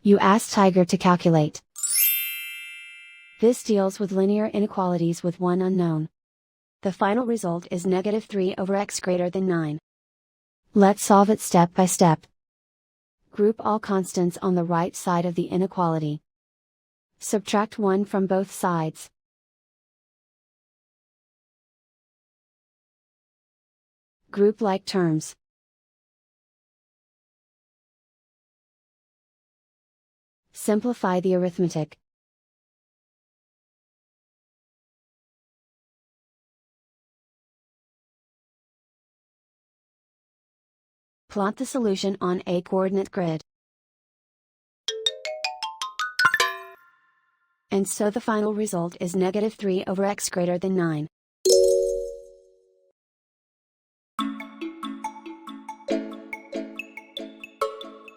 You ask Tiger to calculate. This deals with linear inequalities with one unknown. The final result is -3 over x greater than 9. Let's solve it step by step. Group all constants on the right side of the inequality. Subtract 1 from both sides. Group like terms. Simplify the arithmetic. Plot the solution on a coordinate grid. And so the final result is -3 over x greater than 9.